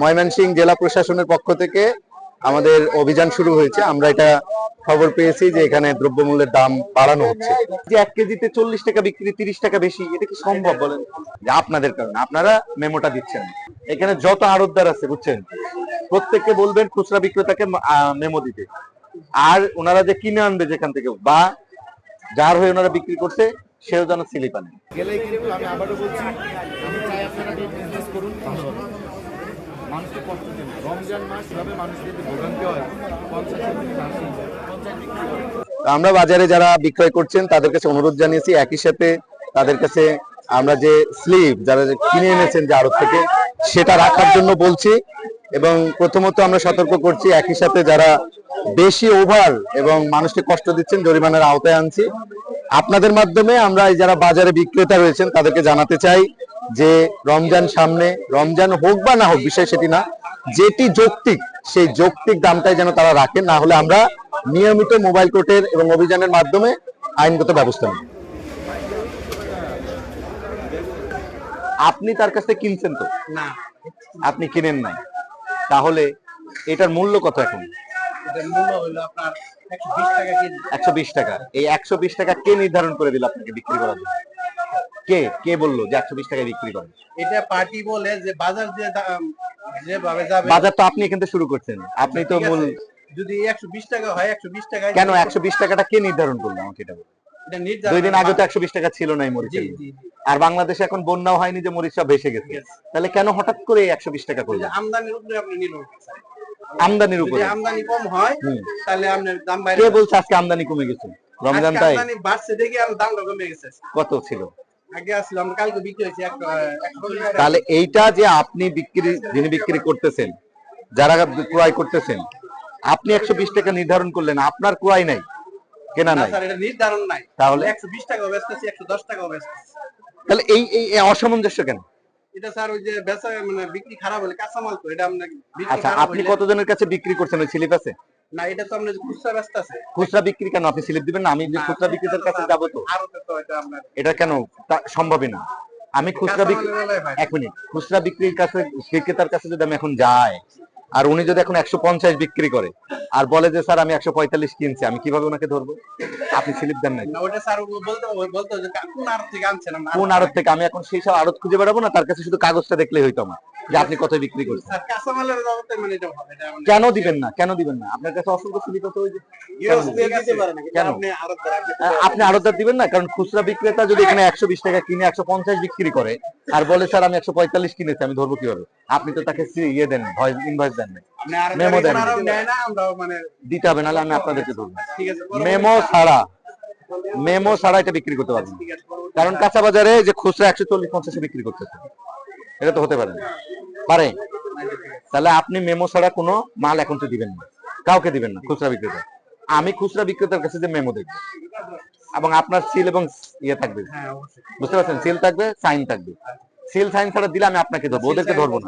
ময়মনসিংহ জেলা প্রশাসনের পক্ষ থেকে আমাদের অভিযান শুরু হয়েছে। আমরা এটা খবর পেয়েছি যে এখানে দ্রব্যমূল্যের দাম বাড়ানো হচ্ছে, যে 1 কেজিতে 40 টাকা বিক্রি, 30 টাকা বেশি, এটা কি সম্ভব বলেন? যে আপনাদের কারণে আপনারা মেমোটা দিচ্ছেন। এখানে যত আড়তদার আছে বুঝছেন, প্রত্যেককে বলবেন খুচরা বিক্রেতাকে মেমো দিতে, আর ওনারা যে কিনে আনবে যেখান থেকে বা যার হয়ে ওনারা বিক্রি করছে সেও যেন স্লিপ আনে। গেলেই কিন্তু আমি আবারও বলছি, আমি চাই আপনারা বিজনেস করুন, মানুষকে কষ্ট দিন। রমজান মাস এভাবে মানুষের যদি ভোগান্তি হয়, 50 আমরা বাজারে যারা বিক্রয় করছেন তাদের কাছে অনুরোধ জানিয়েছি, একই সাথে তাদের কাছে আমরা যে স্লিপ যারা কিনে এনেছেন যে আড়ত থেকে সেটা রাখার জন্য বলছি। এবং প্রথমত আমরা সতর্ক করছি, একই সাথে যারা বেশি ওভার এবং মানুষকে কষ্ট দিচ্ছেন জরিমানার আওতায় আনছি। আপনাদের মাধ্যমে আমরা যারা বাজারে বিক্রেতা রয়েছেন তাদেরকে জানাতে চাই যে রমজান সামনে, রমজান হোক বা না হোক বিষয় সেটি না, যেটি যৌক্তিক সেই যৌক্তিক দামটাই যেন তারা রাখেন, না হলে আমরা নিয়মিত মোবাইল কোর্টের এবং অভিযানের মাধ্যমে আইনগত ব্যবস্থা নেব। আপনি তার কাছ থেকে কিনছেন তো না? আপনি কিনেন নাই, তাহলে এটার মূল্য কত এখন? এটার মূল্য হলো আপনার 120 টাকা কেজি। 120 টাকা। এই 120 টাকা কে নির্ধারণ করে দিল আপনাকে বিক্রি করার জন্য? কে বললো যে 120 টাকায় বিক্রি করেন? এটা পার্টি বলে যে বাজার যেভাবে যাবে। বাজার তো আপনি এখান থেকে শুরু করছেন, আপনি তো মূল। যদি 120 টাকা হয় 120 টাকায় কেন 120 টাকাটা কে নির্ধারণ করলো আমাকে এটা বলুন? এটা নির্ধারণ 2 দিন আগে তো 120 টাকা ছিল নাই মরিচের। আর বাংলাদেশে এখন বন্যাও হয়নি যে মরিচ সব ভেসে গেছে, তাহলে কেন হঠাৎ করে 120 টাকা করলেন? আমদানির উপরে আপনি নির্ভর করছেন। আমদানির উপরে যদি আমদানি কম হয় তাহলে আপনার দাম বাইরে। কে বলছে আজকে আমদানি কমে গেছে? রমজান তাই আমদানি বাড়ছে দেখে আর দামটা কমে গেছে। কত ছিল আগে আসলে আমরা কালকে বিক্রি হয়েছে 140 টাকা। তাহলে এইটা যে আপনি যিনি বিক্রি করতেছেন, যারা ক্রয় করতেছেন, আপনি 120 টাকা নির্ধারণ করলেন, আপনার ক্রয় নাই, কেনা নাই, স্যার এটা নির্ধারণ নাই, তাহলে 120 টাকা বেচতেছি, 110 টাকা বেচতেছি। তাহলে এই অসামঞ্জস্য কেন? এটা স্যার ওই যে বেচা মানে বিক্রি খারাপ হলে কাঁচামাল তো এটা আমরা বিক্রি আচ্ছা, খারাপ আপনি হলে। কতজনের কাছে বিক্রি করছেন? ওই স্লিপ আছে না, এটা তো আমরা খুচরা বেচতেছে। খুচরা বিক্রি কেন আপনি স্লিপ দিবেন না? আমি যে খুচরা বিক্রেতার কাছে যাব তো আরতে তো এটা আপনার এটা কেন সম্ভবই না? আমি খুচরা বিক্রি, কাঁচামালের বেলায় ভাই। 1 মিনিট, খুচরা বিক্রেতার কাছে যদি আমি এখন যাই আর উনি যদি এখন 150 বিক্রি করে আর বলে যে স্যার আমি 145 কিনছি, আমি কিভাবে ওনাকে ধরবো? আপনি স্লিপ দেন নাই। না, ওটা স্যার বলতো যে কোন আড়ত থেকে আনছেন আমরা। কোন আড়ত থেকে? আমি এখন সেই সব আড়ত খুঁজে বেড়াবো না, তার কাছে শুধু কাগজটা দেখলেই হইতো আমার যে আপনি কত বিক্রি করছেন। স্যার কাঁচামালের বাবদে মানে এটা হবে এটা মানে কেন দিবেন না? কেন দিবেন না? আপনার কাছে অসংখ্য স্লিপ তো ওই যে দিতে পারে না, কেন? আপনি আড়তদার আপনি আড়তদার দিবেন না, কারণ খুচরা বিক্রেতা যদি এখানে 120 টাকা কিনে 150 বিক্রি করে আর বলে স্যার আমি 145 কিনেছি, আমি ধরবো কিভাবে? আপনি তো তাকে ইয়ে দেন, ইনভয়েস দেন না, মেমো দেন মানে দিতে হবে, নাহলে আমি আপনাদেরকে ধরবো। ঠিক আছে, মেমো ছাড়া এটা বিক্রি করতে পারবেন, কারণ কাঁচা বাজারে যে খুচরা 140-50 বিক্রি করতেছে, এটা তো হতে পারে না, পারে? তাহলে আপনি মেমো ছাড়া কোনো মাল এখন তো দিবেন না, কাউকে দিবেন না খুচরা বিক্রেতা। আমি খুচরা বিক্রেতার কাছে যে মেমো দেখবো এবং আপনার সিল এবং ইয়ে থাকবে, বুঝতে পারছেন? সিল থাকবে, সাইন থাকবে। সিল সাইন ছাড়া দিলে আমি আপনাকে ধরবো, ওদেরকে ধরবো না।